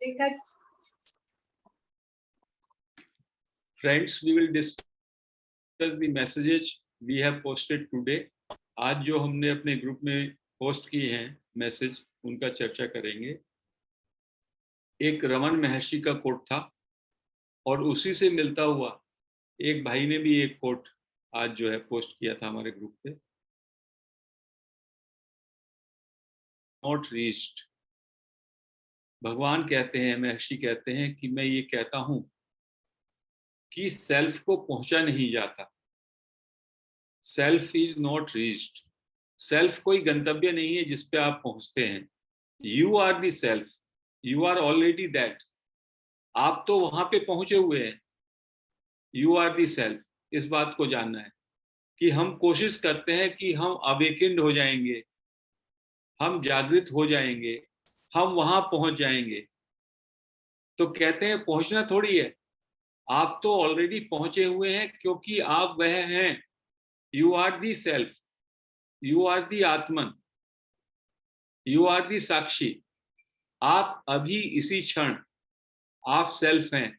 because friends, we will discuss the messages we have posted today. आज जो हमने अपने ग्रुप में पोस्ट किए हैं मैसेज, उनका चर्चा करेंगे। एक रमन महर्षि का कोट था और उसी से मिलता हुआ एक भाई ने भी एक कोट आज जो है पोस्ट किया था हमारे ग्रुप पे। नॉट रीच्ड, भगवान कहते हैं, महर्षि कहते हैं कि मैं ये कहता हूं कि सेल्फ को पहुंचा नहीं जाता। Self is not reached. Self कोई गंतव्य नहीं है जिस पे आप पहुंचते हैं। You are the self, you are already that. आप तो वहां पे पहुंचे हुए हैं। You are the self. इस बात को जानना है कि हम कोशिश करते हैं कि हम अवेकेंड हो जाएंगे, हम जागृत हो जाएंगे, हम वहां पहुंच जाएंगे। तो कहते हैं पहुंचना थोड़ी है, आप तो ऑलरेडी पहुंचे हुए हैं, क्योंकि आप वह हैं। You are the self, you are the atman, you are दी साक्षी। आप अभी इसी क्षण आप सेल्फ हैं।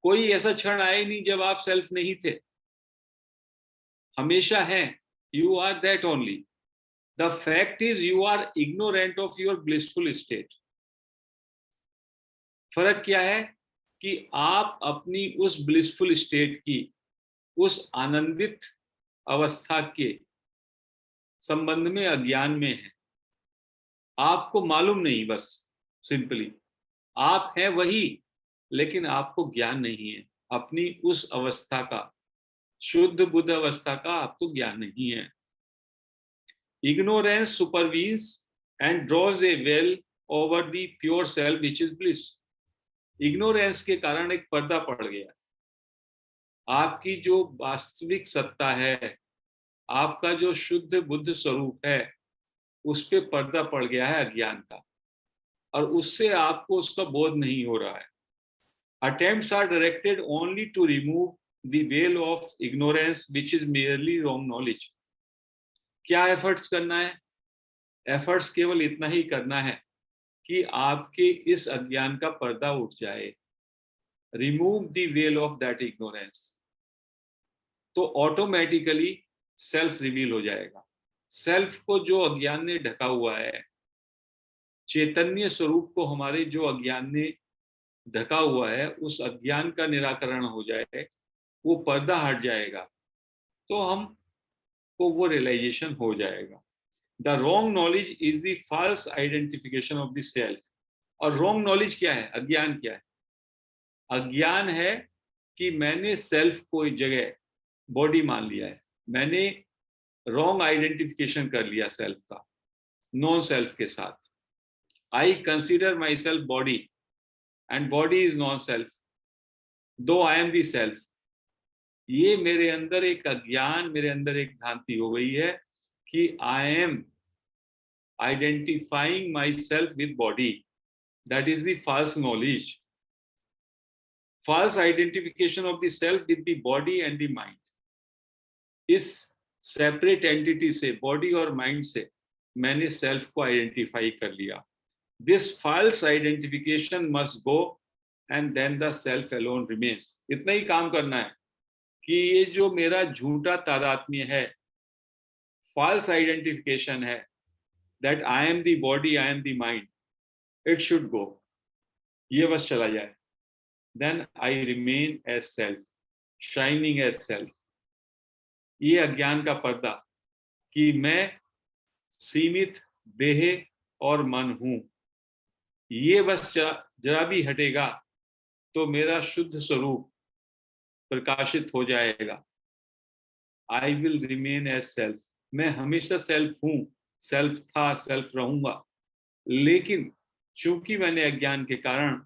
कोई ऐसा क्षण आया ही नहीं जब आप सेल्फ नहीं थे, हमेशा हैं। You are that only. The fact is you are ignorant of your blissful state. फर्क क्या है कि आप अपनी उस ब्लिसफुल स्टेट की, उस आनंदित अवस्था के संबंध में अज्ञान में है। आपको मालूम नहीं, बस सिंपली आप हैं वही, लेकिन आपको ज्ञान नहीं है अपनी उस अवस्था का, शुद्ध बुद्ध अवस्था का आपको ज्ञान नहीं है। Ignorance supervenes and draws a veil over the pure self which is bliss. Ignorance के कारण एक पर्दा पड़ गया। आपकी जो वास्तविक सत्ता है, आपका जो शुद्ध बुद्ध स्वरूप है, उस पे पर्दा पड़ गया है अज्ञान का, और उससे आपको उसका बोध नहीं हो रहा है। Attempts are directed only to remove the veil of ignorance which is merely wrong knowledge. क्या एफर्ट्स करना है? एफर्ट्स केवल इतना ही करना है कि आपके इस अज्ञान का पर्दा उठ जाए। Remove the well of that ignorance, तो ऑटोमेटिकली सेल्फ रिवील हो जाएगा। सेल्फ को जो अज्ञान ने ढका हुआ है, चैतन्य स्वरूप को हमारे जो अज्ञान ने ढका हुआ है, उस अज्ञान का निराकरण हो जाए, वो पर्दा हट जाएगा, तो हम को वो रियलाइजेशन हो जाएगा। The wrong knowledge is the false identification of the self. और रॉन्ग नॉलेज क्या है? अज्ञान क्या है? अज्ञान है कि मैंने सेल्फ को एक जगह बॉडी मान लिया है। मैंने रॉन्ग आइडेंटिफिकेशन कर लिया सेल्फ का नॉन सेल्फ के साथ। I consider my self body and body is non self, दो आई एम दी सेल्फ। ये मेरे अंदर एक अज्ञान, मेरे अंदर एक भ्रांति हो गई है कि I am identifying my self with body. That is the false knowledge, false identification of the self with the body and the mind. इस सेपरेट एंटिटी से, बॉडी और माइंड से, मैंने सेल्फ को आइडेंटिफाई कर लिया। This false identification must go and then the self alone remains. इतना ही काम करना है कि ये जो मेरा झूठा तादात्म्य है, फॉल्स आइडेंटिफिकेशन है, that I am the body, I am the mind, it should go. ये बस चला जाए। Then I remain as self, shining as self. ये अज्ञान का पर्दा कि मैं सीमित देह और मन हूं, ये बस जरा भी हटेगा तो मेरा शुद्ध स्वरूप प्रकाशित हो जाएगा। I will remain as self. मैं हमेशा सेल्फ हूं, सेल्फ था, सेल्फ रहूंगा। लेकिन चूंकि मैंने अज्ञान के कारण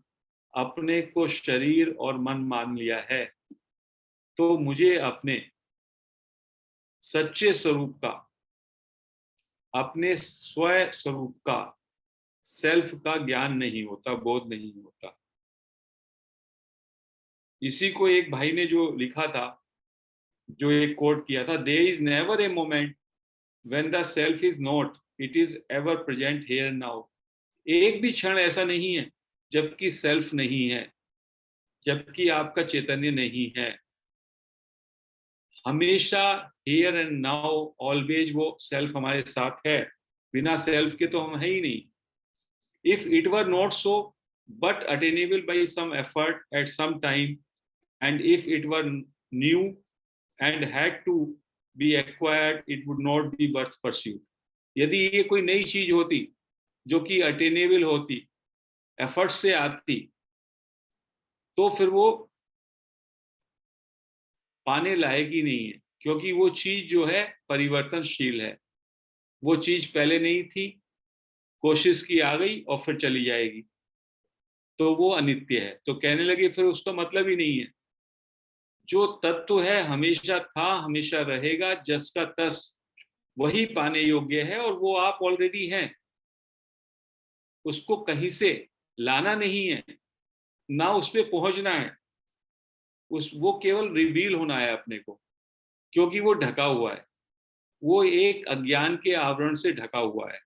अपने को शरीर और मन मान लिया है, तो मुझे अपने सच्चे स्वरूप का, अपने स्वयं स्वरूप का, सेल्फ का ज्ञान नहीं होता, बोध नहीं होता। इसी को एक भाई ने जो लिखा था, जो एक कोट किया था, there is never a moment when the self is not, it is ever present here now. एक भी क्षण ऐसा नहीं है जबकि सेल्फ नहीं है, जबकि आपका चैतन्य नहीं है। हमेशा हियर एंड नाउ ऑलवेज वो सेल्फ हमारे साथ है, बिना सेल्फ के तो हम है ही नहीं। If it were not so but attainable by some effort at some time, and if it were new and had to be acquired, it would not be worth pursuit. यदि ये कोई नई चीज होती जो कि अटेनेबल होती, एफर्ट से आती, तो फिर वो पाने लायक ही नहीं है, क्योंकि वो चीज जो है परिवर्तनशील है। वो चीज पहले नहीं थी, कोशिश की आ गई और फिर चली जाएगी, तो वो अनित्य है। तो कहने लगे फिर उसका मतलब ही नहीं है। जो तत्व है हमेशा था, हमेशा रहेगा, जस का तस वही पाने योग्य है, और वो आप ऑलरेडी हैं। उसको कहीं से लाना नहीं है, ना उस पर पहुंचना है। वो केवल रिवील होना है अपने को, क्योंकि वो ढका हुआ है। वो एक अज्ञान के आवरण से ढका हुआ है।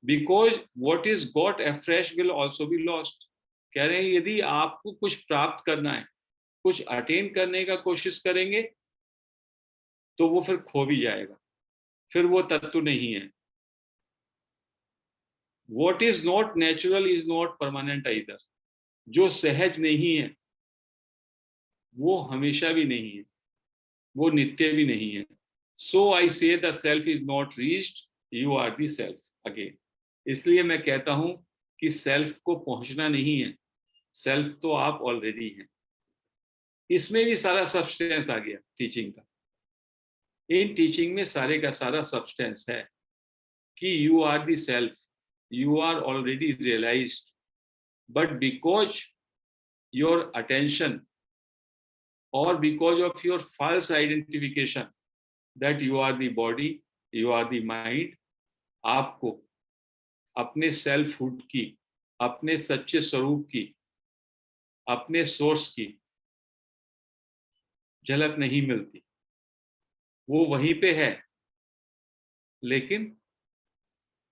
Because what is got afresh will also be lost. कह रहे हैं यदि आपको कुछ प्राप्त करना है, कुछ अटेन करने का कोशिश करेंगे, तो वो फिर खो भी जाएगा, फिर वो तत्व नहीं है। What is not natural is not permanent either. जो सहज नहीं है वो हमेशा भी नहीं है, वो नित्य भी नहीं है। So I say the self is not reached, you are the self again. इसलिए मैं कहता हूं कि सेल्फ को पहुंचना नहीं है, सेल्फ तो आप ऑलरेडी हैं। इसमें भी सारा सब्सटेंस आ गया टीचिंग का। इन टीचिंग में सारे का सारा सब्सटेंस है कि you are the self, you are already realized, but because your attention or because of your false identification that you are the body, you are the mind, आपको अपने selfhood की, अपने सच्चे स्वरूप की, अपने सोर्स की झलक नहीं मिलती। वो वहीं पे है, लेकिन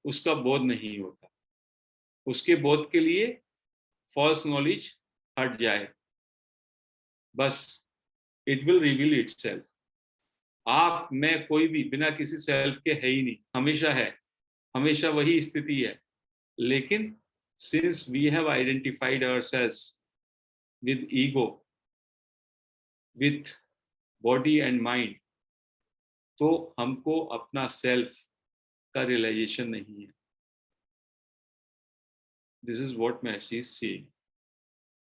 उसका बोध नहीं होता। उसके बोध के लिए फॉल्स नॉलेज हट जाए, बस इट विल रिवील इटसेल्फ। आप, मैं, कोई भी बिना किसी सेल्फ के है ही नहीं, हमेशा है, हमेशा वही स्थिति है। लेकिन since we have identified ourselves with ego, with body and mind, तो हमको अपना सेल्फ का रियलाइजेशन नहीं है। This is what Maharshi is saying.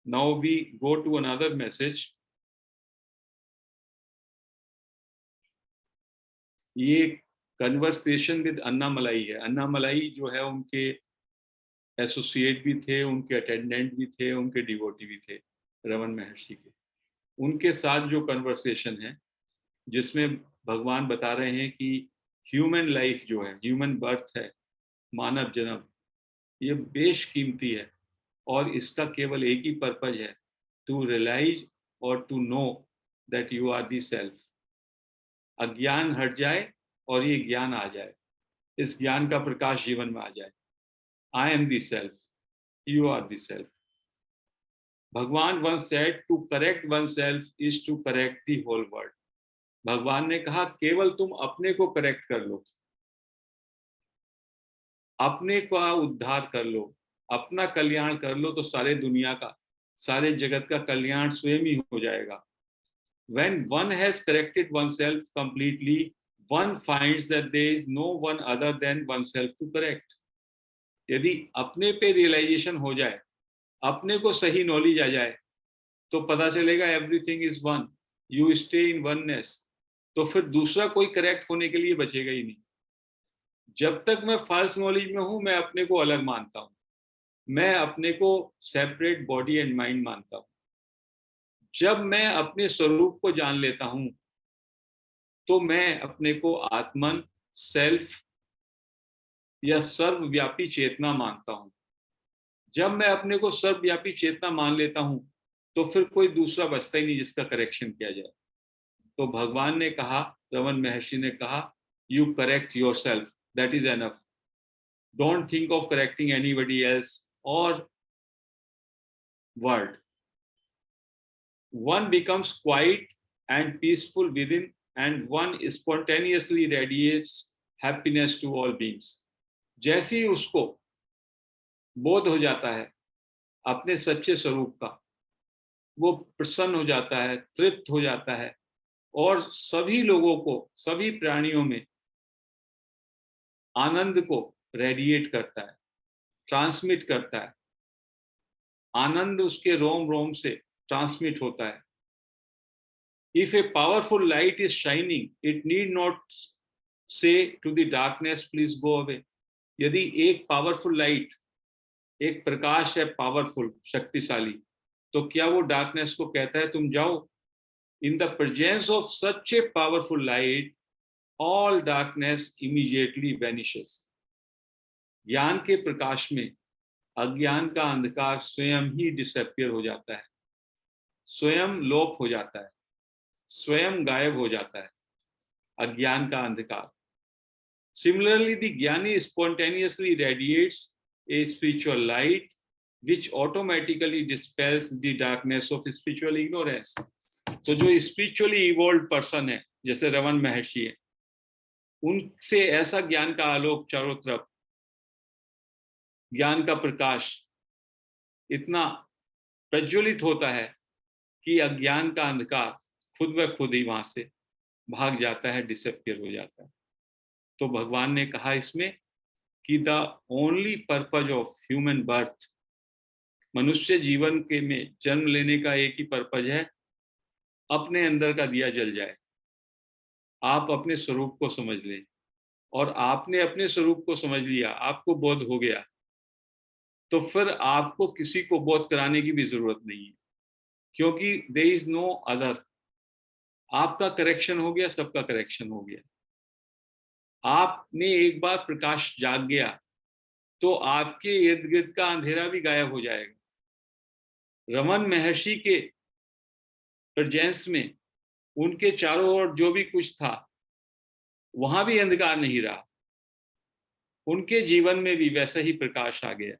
Now we go to another message. ये कन्वर्सेशन विद अन्नामलाई है। अन्नामलाई जो है उनके एसोसिएट भी थे, उनके अटेंडेंट भी थे, उनके डिवोटी भी थे रमन महर्षि के। उनके साथ जो कन्वर्सेशन है, जिसमें भगवान बता रहे हैं कि ह्यूमन लाइफ जो है, ह्यूमन बर्थ है, मानव जन्म, ये बेशकीमती है, और इसका केवल एक ही पर्पज है, टू रियलाइज और to know that you are the self. अज्ञान हट जाए और ये ज्ञान आ जाए, इस ज्ञान का प्रकाश जीवन में आ जाए। I am the self, you are the self. भगवान once said to correct oneself is to correct the whole world। भगवान ने कहा केवल तुम अपने को करेक्ट कर लो, अपने का उद्धार कर लो, अपना कल्याण कर लो, तो सारे दुनिया का, सारे जगत का कल्याण स्वयं ही हो जाएगा। When one has corrected oneself completely, one finds that there is no one other than oneself to correct। यदि अपने पे रियलाइजेशन हो जाए, अपने को सही नॉलेज आ जाए, तो पता चलेगा everything is one, you stay in oneness. तो फिर दूसरा कोई करेक्ट होने के लिए बचेगा ही नहीं। जब तक मैं फॉल्स नॉलेज में हूं, मैं अपने को अलग मानता हूं, मैं अपने को सेपरेट बॉडी एंड माइंड मानता हूं। जब मैं अपने स्वरूप को जान लेता हूं, तो मैं अपने को आत्मन, सेल्फ या सर्वव्यापी चेतना मानता हूं। जब मैं अपने को सर्वव्यापी चेतना मान लेता हूं, तो फिर कोई दूसरा बचता ही नहीं जिसका करेक्शन किया जाए। तो भगवान ने कहा, रमन महर्षि ने कहा, you correct your self, that is enough. Don't think of correcting anybody else, और world. One becomes quiet and peaceful within, and one spontaneously radiates happiness to all beings. जैसे ही उसको बोध हो जाता है अपने सच्चे स्वरूप का, वो प्रसन्न हो जाता है, तृप्त हो जाता है और सभी लोगों को, सभी प्राणियों में आनंद को रेडिएट करता है, ट्रांसमिट करता है। आनंद उसके रोम रोम से ट्रांसमिट होता है। If a powerful light is shining, it need not say to the darkness, please go away. यदि एक पावरफुल लाइट, एक प्रकाश है पावरफुल, शक्तिशाली, तो क्या वो डार्कनेस को कहता है तुम जाओ? In the presence of such a powerful light, all darkness immediately vanishes. ज्ञान के प्रकाश में अज्ञान का अंधकार स्वयं ही डिसअपियर हो जाता है, स्वयं लोप हो जाता है, स्वयं गायब हो जाता है अज्ञान का अंधकार। Similarly, the ज्ञानी spontaneously radiates a spiritual light which automatically dispels the darkness of spiritual ignorance. तो जो spiritually evolved person है, जैसे रमन महर्षि है, उनसे ऐसा ज्ञान का आलोक चारों तरफ, ज्ञान का प्रकाश इतना प्रज्वलित होता है कि अज्ञान का अंधकार खुद ब खुद ही वहां से भाग जाता है, डिसअपियर हो जाता है। तो भगवान ने कहा इसमें कि the only purpose of human birth, मनुष्य जीवन के में जन्म लेने का एक ही पर्पज है, अपने अंदर का दिया जल जाए, आप अपने स्वरूप को समझ लें। और आपने अपने स्वरूप को समझ लिया, आपको बोध हो गया, तो फिर आपको किसी को बोध कराने की भी जरूरत नहीं है, क्योंकि देयर इज नो अदर। आपका करेक्शन हो गया, सबका करेक्शन हो गया। आपने एक बार प्रकाश जाग गया तो आपके इर्द गिर्द का अंधेरा भी गायब हो जाएगा। रमन महर्षि के प्रेजेंस में उनके चारों ओर जो भी कुछ था वहां भी अंधकार नहीं रहा, उनके जीवन में भी वैसा ही प्रकाश आ गया।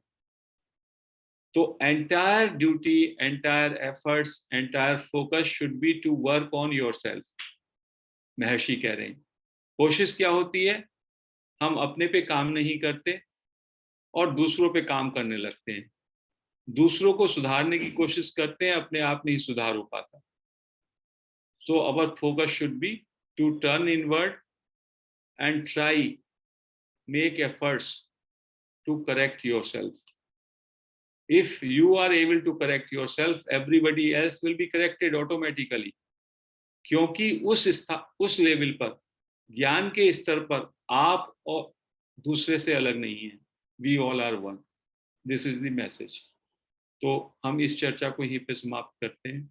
तो entire duty, entire efforts, entire focus should be to work on yourself. Maharshi कह रहे हैं कोशिश क्या होती है, हम अपने पे काम नहीं करते और दूसरों पे काम करने लगते हैं, दूसरों को सुधारने की कोशिश करते हैं, अपने आप नहीं सुधार हो पाता। So our focus should be to turn inward and try, make efforts to correct yourself. If you are able to correct yourself, everybody else will be corrected automatically. क्योंकि उस लेवल पर, ज्ञान के स्तर पर आप और दूसरे से अलग नहीं हैं। We all are one. This is the message. तो हम इस चर्चा को यहीं पे समाप्त करते हैं।